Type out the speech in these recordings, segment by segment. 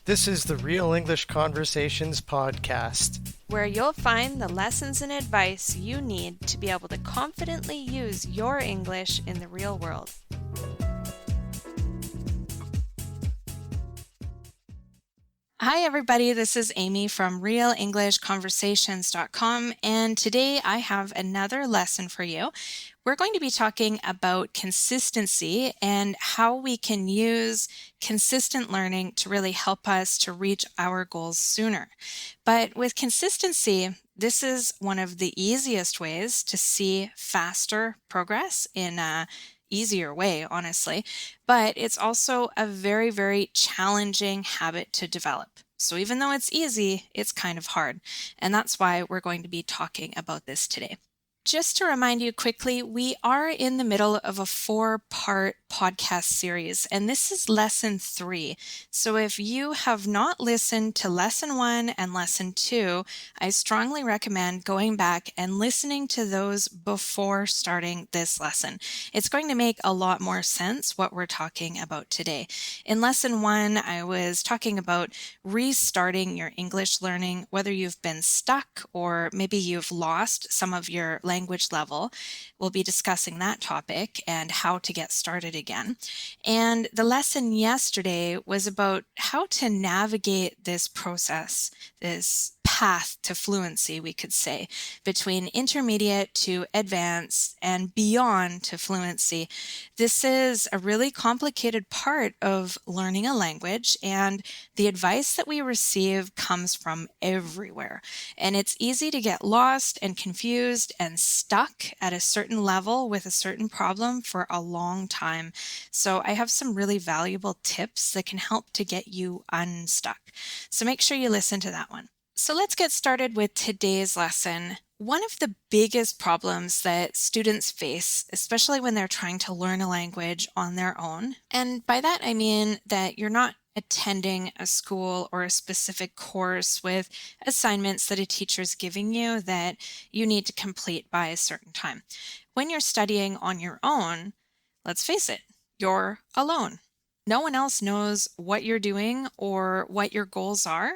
This is the Real English Conversations podcast. where you'll find the lessons and advice you need to be able to confidently use your English in the real world. Hi, everybody. This is Amy from RealEnglishConversations.com, and today I have another lesson for you. We're going to be talking about consistency and how we can use consistent learning to really help us to reach our goals sooner. But with consistency, this is one of the easiest ways to see faster progress in a easier way, honestly, but it's also a very, very challenging habit to develop. So even though it's easy, it's kind of hard. And that's why we're going to be talking about this today. Just to remind you quickly, we are in the middle of a 4-part podcast series, and this is lesson 3. So if you have not listened to lesson 1 and lesson 2, I strongly recommend going back and listening to those before starting this lesson. It's going to make a lot more sense what we're talking about today. In lesson 1, I was talking about restarting your English learning, whether you've been stuck or maybe you've lost some of your language level. We'll be discussing that topic and how to get started again. And the lesson yesterday was about how to navigate this process, this path to fluency, we could say, between intermediate to advanced and beyond to fluency. This is a really complicated part of learning a language, and the advice that we receive comes from everywhere. And it's easy to get lost and confused and stuck at a certain level with a certain problem for a long time. So I have some really valuable tips that can help to get you unstuck. So make sure you listen to that one. So let's get started with today's lesson. One of the biggest problems that students face, especially when they're trying to learn a language on their own, and by that I mean that you're not attending a school or a specific course with assignments that a teacher is giving you that you need to complete by a certain time. When you're studying on your own, let's face it, you're alone. No one else knows what you're doing or what your goals are.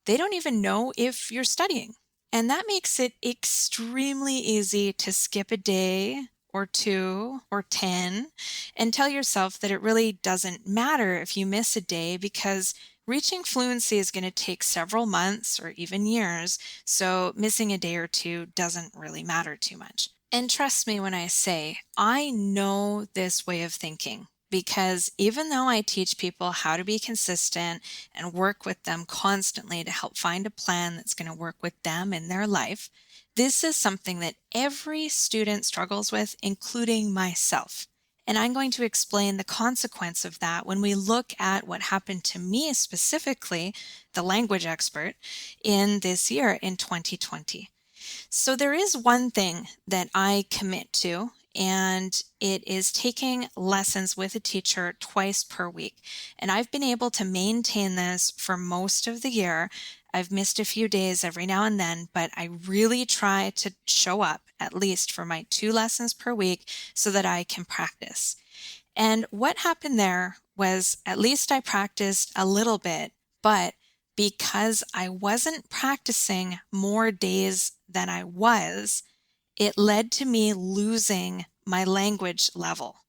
They don't even know if you're studying. And that makes it extremely easy to skip a day or 2 or 10 and tell yourself that it really doesn't matter if you miss a day because reaching fluency is going to take several months or even years, so missing a day or 2 doesn't really matter too much. And trust me when I say, I know this way of thinking. Because even though I teach people how to be consistent and work with them constantly to help find a plan that's going to work with them in their life, this is something that every student struggles with, including myself. And I'm going to explain the consequence of that when we look at what happened to me specifically, the language expert, in this year in 2020. So there is one thing that I commit to, and it is taking lessons with a teacher twice per week. And I've been able to maintain this for most of the year. I've missed a few days every now and then, but I really try to show up at least for my 2 lessons per week so that I can practice. And what happened there was at least I practiced a little bit, but because I wasn't practicing more days than I was, it led to me losing my language level.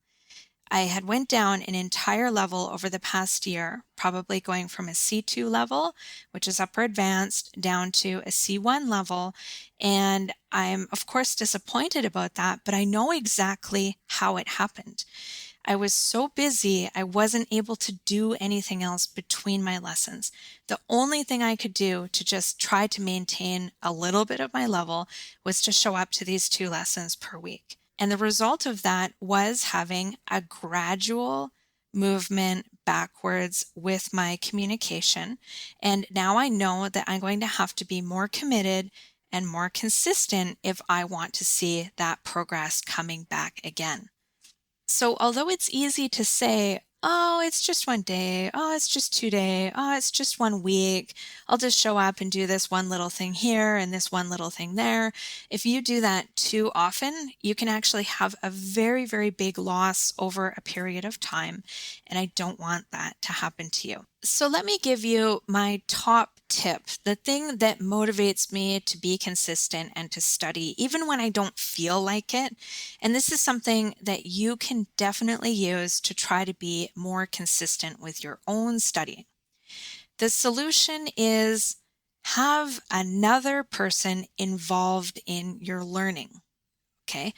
I had went down an entire level over the past year, probably going from a C2 level, which is upper advanced, down to a C1 level. And I'm, of course, disappointed about that, but I know exactly how it happened. I was so busy, I wasn't able to do anything else between my lessons. The only thing I could do to just try to maintain a little bit of my level was to show up to these 2 lessons per week. And the result of that was having a gradual movement backwards with my communication. And now I know that I'm going to have to be more committed and more consistent if I want to see that progress coming back again. So although it's easy to say, oh, it's just one day. Oh, it's just 2 day. Oh, it's just 1 week. I'll just show up and do this one little thing here and this one little thing there. If you do that too often, you can actually have a very, very big loss over a period of time. And I don't want that to happen to you. So let me give you my top tip, the thing that motivates me to be consistent and to study, even when I don't feel like it. And this is something that you can definitely use to try to be more consistent with your own studying. The solution is have another person involved in your learning. Okay.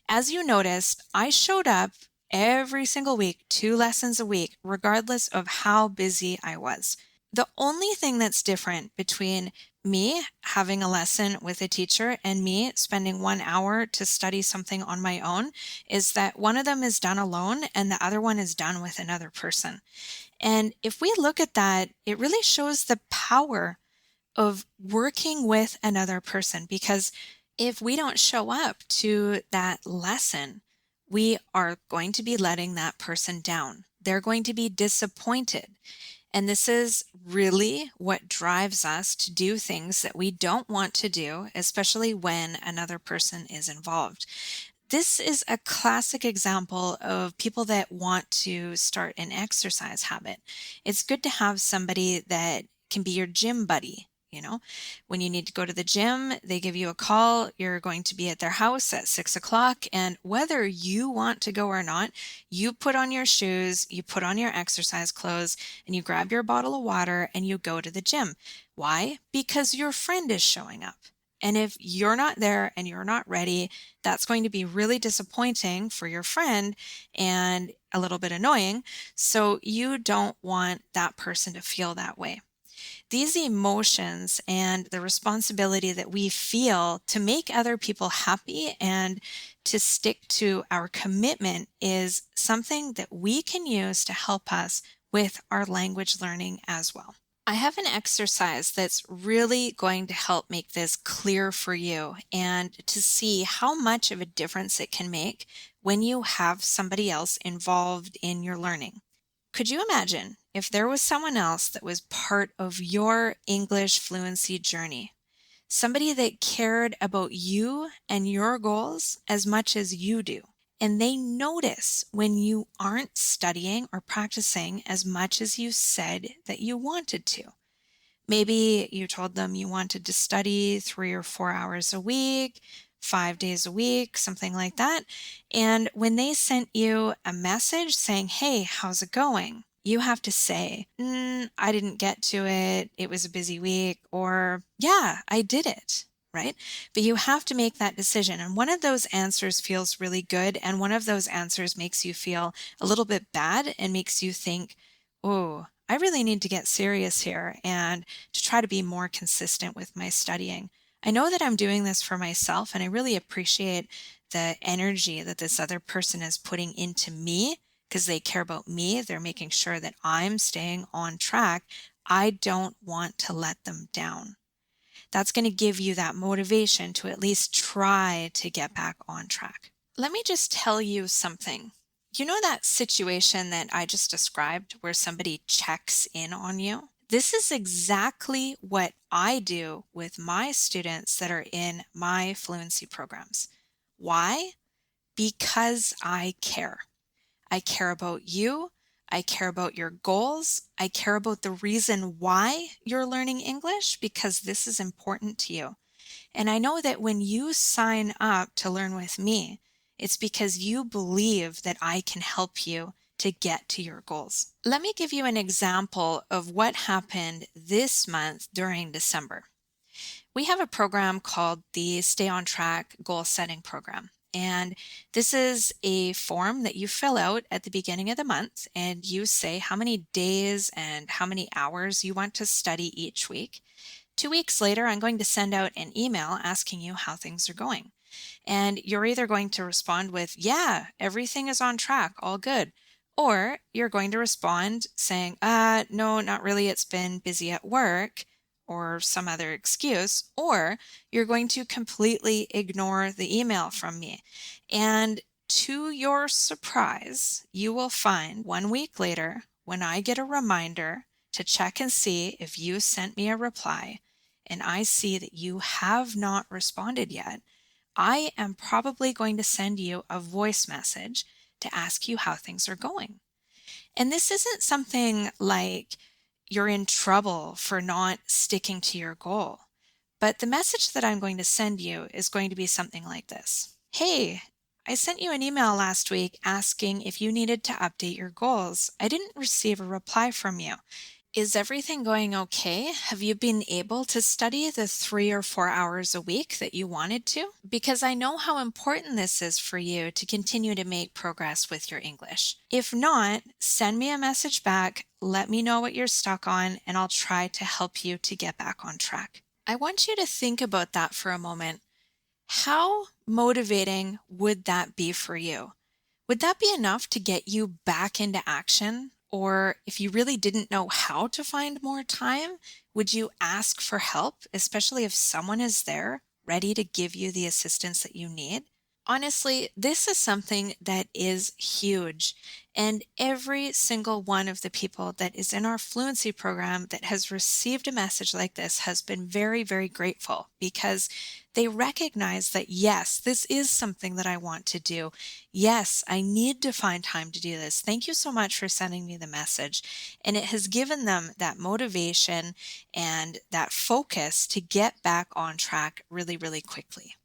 As you noticed, I showed up every single week, 2 lessons a week, regardless of how busy I was. The only thing that's different between me having a lesson with a teacher and me spending 1 hour to study something on my own is that one of them is done alone and the other one is done with another person. And if we look at that, it really shows the power of working with another person, because if we don't show up to that lesson, we are going to be letting that person down. They're going to be disappointed. And this is really what drives us to do things that we don't want to do, especially when another person is involved. This is a classic example of people that want to start an exercise habit. It's good to have somebody that can be your gym buddy. When you need to go to the gym, they give you a call. You're going to be at their house at 6 o'clock. And whether you want to go or not, you put on your shoes, you put on your exercise clothes, and you grab your bottle of water and you go to the gym. Why? Because your friend is showing up. And if you're not there and you're not ready, that's going to be really disappointing for your friend and a little bit annoying. So you don't want that person to feel that way. These emotions and the responsibility that we feel to make other people happy and to stick to our commitment is something that we can use to help us with our language learning as well. I have an exercise that's really going to help make this clear for you and to see how much of a difference it can make when you have somebody else involved in your learning. Could you imagine if there was someone else that was part of your English fluency journey? Somebody that cared about you and your goals as much as you do. And they notice when you aren't studying or practicing as much as you said that you wanted to. Maybe you told them you wanted to study 3 or 4 hours a week, 5 days a week, something like that. And when they sent you a message saying, hey, how's it going? You have to say, I didn't get to it. It was a busy week. Or, yeah, I did it. Right? But you have to make that decision. And one of those answers feels really good. And one of those answers makes you feel a little bit bad and makes you think, oh, I really need to get serious here and to try to be more consistent with my studying. I know that I'm doing this for myself, and I really appreciate the energy that this other person is putting into me because they care about me. They're making sure that I'm staying on track. I don't want to let them down. That's going to give you that motivation to at least try to get back on track. Let me just tell you something. You know that situation that I just described where somebody checks in on you? This is exactly what I do with my students that are in my fluency programs. Why? Because I care. I care about you. I care about your goals. I care about the reason why you're learning English, because this is important to you. And I know that when you sign up to learn with me, it's because you believe that I can help you to get to your goals. Let me give you an example of what happened this month during December. We have a program called the Stay on Track Goal Setting Program. And this is a form that you fill out at the beginning of the month, and you say how many days and how many hours you want to study each week. 2 weeks later, I'm going to send out an email asking you how things are going. And you're either going to respond with, yeah, everything is on track, all good. Or you're going to respond saying, no, not really, it's been busy at work, or some other excuse. Or you're going to completely ignore the email from me. And To your surprise, you will find 1 week later, when I get a reminder to check and see if you sent me a reply, and I see that you have not responded yet, I am probably going to send you a voice message to ask you how things are going. And this isn't something like you're in trouble for not sticking to your goal. But the message that I'm going to send you is going to be something like this. Hey, I sent you an email last week asking if you needed to update your goals. I didn't receive a reply from you. Is everything going okay? Have you been able to study the 3 or 4 hours a week that you wanted to? Because I know how important this is for you to continue to make progress with your English. If not, send me a message back, let me know what you're stuck on, and I'll try to help you to get back on track. I want you to think about that for a moment. How motivating would that be for you? Would that be enough to get you back into action? Or if you really didn't know how to find more time, would you ask for help, especially if someone is there ready to give you the assistance that you need? Honestly, this is something that is huge. And every single one of the people that is in our fluency program that has received a message like this has been very, very grateful because they recognize that, yes, this is something that I want to do. Yes, I need to find time to do this. Thank you so much for sending me the message. And it has given them that motivation and that focus to get back on track really, really quickly.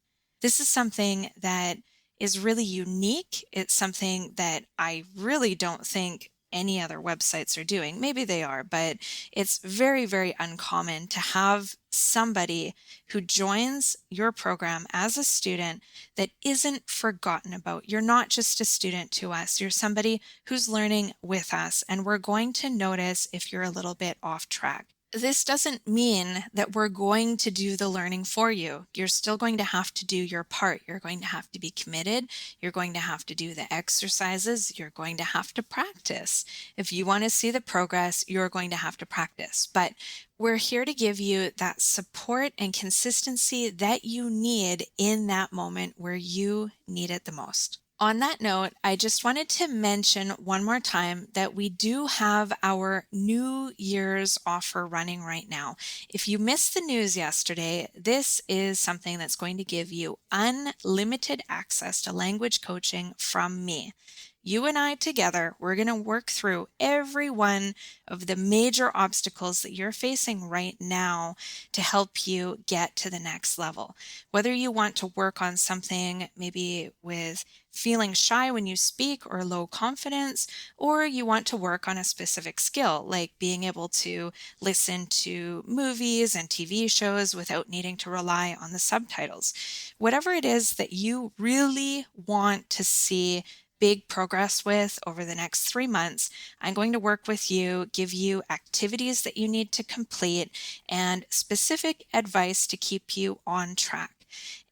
This is something that is really unique. It's something that I really don't think any other websites are doing. Maybe they are, but it's very, very uncommon to have somebody who joins your program as a student that isn't forgotten about. You're not just a student to us, you're somebody who's learning with us, and we're going to notice if you're a little bit off track. This doesn't mean that we're going to do the learning for you. You're still going to have to do your part. You're going to have to be committed. You're going to have to do the exercises. You're going to have to practice. If you want to see the progress, you're going to have to practice. But we're here to give you that support and consistency that you need in that moment where you need it the most. On that note, I just wanted to mention one more time that we do have our New Year's offer running right now. If you missed the news yesterday, this is something that's going to give you unlimited access to language coaching from me. You and I together, we're going to work through every one of the major obstacles that you're facing right now to help you get to the next level. Whether you want to work on something maybe with feeling shy when you speak or low confidence, or you want to work on a specific skill like being able to listen to movies and TV shows without needing to rely on the subtitles. Whatever it is that you really want to see big progress with over the next 3 months, I'm going to work with you, give you activities that you need to complete, and specific advice to keep you on track.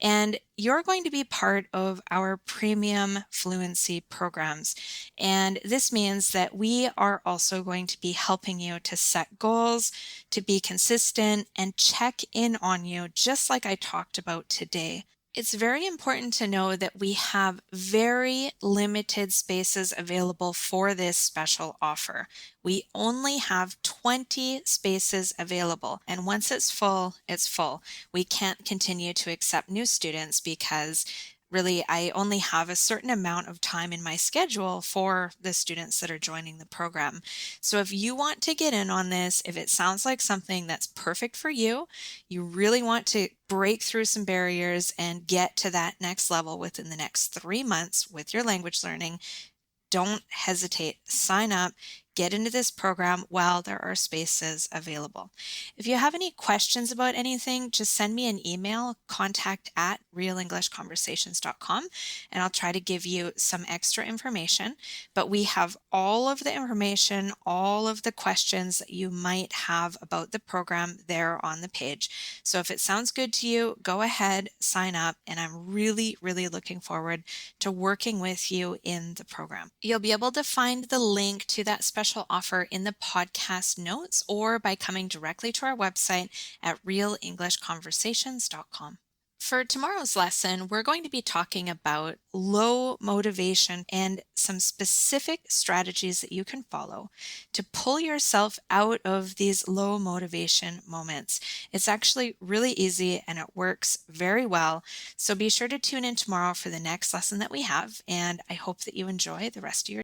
And you're going to be part of our premium fluency programs. And this means that we are also going to be helping you to set goals, to be consistent, and check in on you, just like I talked about today. It's very important to know that we have very limited spaces available for this special offer. We only have 20 spaces available, and once it's full, it's full. We can't continue to accept new students because really I only have a certain amount of time in my schedule for the students that are joining the program. So if you want to get in on this, if it sounds like something that's perfect for you, you really want to break through some barriers and get to that next level within the next 3 months with your language learning, don't hesitate. Sign up, get into this program while there are spaces available. If you have any questions about anything, just send me an email, contact@realenglishconversations.com, and I'll try to give you some extra information. But we have all of the information, all of the questions that you might have about the program there on the page. So if it sounds good to you, go ahead, sign up, and I'm really, really looking forward to working with you in the program. You'll be able to find the link to that special offer in the podcast notes or by coming directly to our website at realenglishconversations.com. For tomorrow's lesson, we're going to be talking about low motivation and some specific strategies that you can follow to pull yourself out of these low motivation moments. It's actually really easy and it works very well. So be sure to tune in tomorrow for the next lesson that we have, and I hope that you enjoy the rest of your